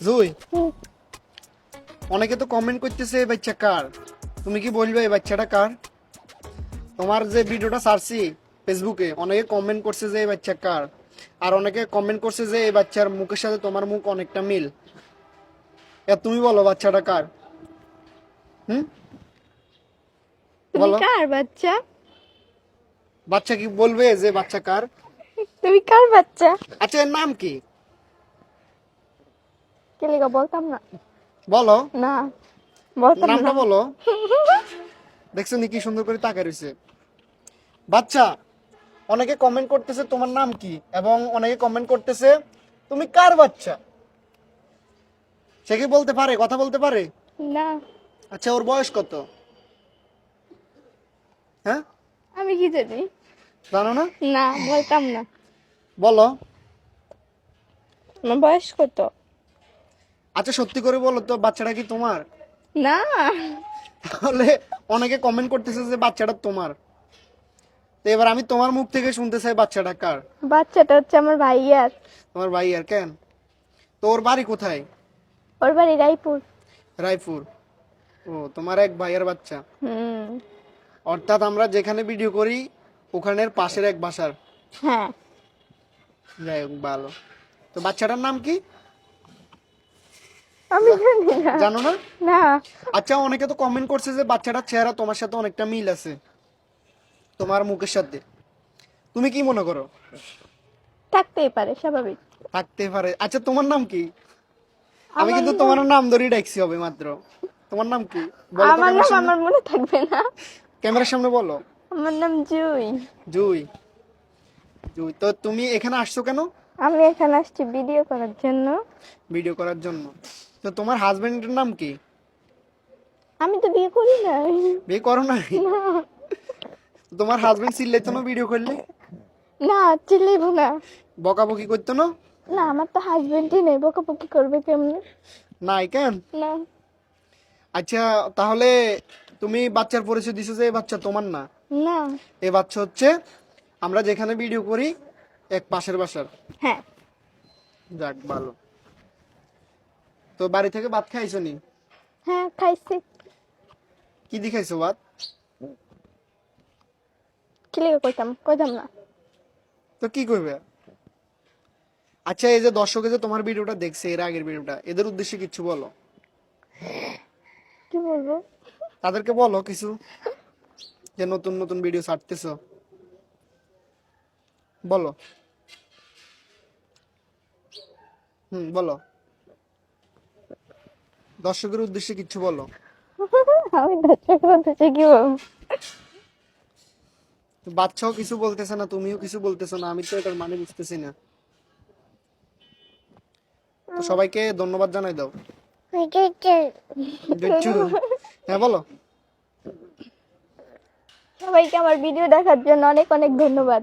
জুই, অনেকে তো কমেন্ট করতেছে এই বাচ্চা কার, তুমি কি বলবে এই বাচ্চাটা কার? তোমার যে ভিডিওটা ছাড়ছি ফেসবুকে, অনেকে কমেন্ট করছে যে এই বাচ্চা কার, আর অনেকে কমেন্ট করছে যে এই বাচ্চার মুখের সাথে তোমার মুখ অনেকটা মিল। তুমি বলো বাচ্চাটা কার? হুম, তুমি বলো। কার বাচ্চা? বাচ্চা কি বলবে যে বাচ্চা কার? তুমি কার বাচ্চা? আচ্ছা, এর নাম কি? কে লিগা বলতাম না। বলো, না, বলতাম নামটা না। বলো। দেখছো নি কি সুন্দর করে তাকায় রইছে বাচ্চা। অনেকে কমেন্ট করতেছে তোমার নাম কি, এবং অনেকে কমেন্ট করতেছে তুমি কার বাচ্চা। সে কি বলতে পারে, কথা বলতে পারে? না, আচ্ছা, ওর বয়স কত? হ্যাঁ, আমি কি জানি। জানো না? না, বলতাম না। বলো। আমার বয়স কত? আচ্ছা, সত্যি করে বলো তো, বাচ্চাটা কি তোমার? না, তাহলে অনেকে কমেন্ট করতেছে যে বাচ্চাটা তোমার। তো এবার আমি তোমার মুখ থেকে শুনতে চাই বাচ্চাটা কার। বাচ্চাটা হচ্ছে আমার ভাইয়ার। তোমার ভাই? আর কেন? তো ওর বাড়ি কোথায়? ওর বাড়ি রায়পুর। রায়পুর। ও, তোমার এক ভাইয়ের বাচ্চা। হুম। অর্থাৎ আমরা যেখানে ভিডিও করি ওখানের পাশের এক বাসার। হ্যাঁ। যাই হোক, ভালো। তো বাচ্চাটার নাম কি আমি জানি না। জানো না? না, আচ্ছা, অনেকে তো কমেন্ট করছে যে বাচ্চাটার চেহারা তোমার সাথে অনেকটা মিল আছে, তোমার মুখের সাথে। তুমি কি মনে করো? থাকতেই পারে, স্বাভাবিক। থাকতে পারে। আচ্ছা, তোমার নাম কি? আমি আমার কিন্তু নাম তোমার নাম ধরেই ডাকছি হবে মাত্র। তোমার নাম কি বলো তো আমার নাম ক্যামেরার সামনে। আমার মনে থাকবে না। ক্যামেরার সামনে বলো। আমার নাম জুই। জুই। জুই, তো তুমি এখানে আসছো কেন? আমি এখানে আসছি ভিডিও করার জন্য। ভিডিও করার জন্য। তো তোমার হাজবেন্ডের নাম কি? আমি তো বিয়ে করি নাই। বিয়ে করো নাই? না, তোমার হাজবেন্ড চিল্লাইতো না ভিডিও করলে? না, চিল্লাইবো না। বকাবকি করতো না? না, আমার তো হাজবেন্ডই নেই, বকাবকি করবে কেমনে? নাই কেন? না, আচ্ছা, তাহলে তুমি বাচ্চার পরিচয় দিছো যে এই বাচ্চা তোমার না। না। এই বাচ্চা হচ্ছে আমরা যেখানে ভিডিও করি এক পাশের বাসার। হ্যাঁ, যাক, ভালো। তো বাড়ি থেকে ভাত খাইছো নি? হ্যাঁ, খাইছি। কি দি খাইছো ভাত? কি লেগে কইতাম কইতাম না। তো কি করবে? আচ্ছা, এই যে দর্শকে যে তোমার ভিডিওটা দেখছে, এর আগের ভিডিওটা, এদের উদ্দেশ্যে কিছু বলো। কি বলবো? তাদেরকে বলো কিছু, যে নতুন নতুন ভিডিও ছাড়তেছো। বলো। বলো। দর্শকের উদ্দেশ্যে কিছু বলো। আমি দর্শক বলতেছি কি বলবো? তো বাচ্চাও কিছু বলতেছে না, তুমিও কিছু বলতেছো না, আমি তো এটার মানে বুঝতেছি না। তো সবাইকে ধন্যবাদ জানাই দাও। দেখছো? হ্যাঁ, বলো। সবাইকে আমার ভিডিও দেখার জন্য অনেক অনেক ধন্যবাদ।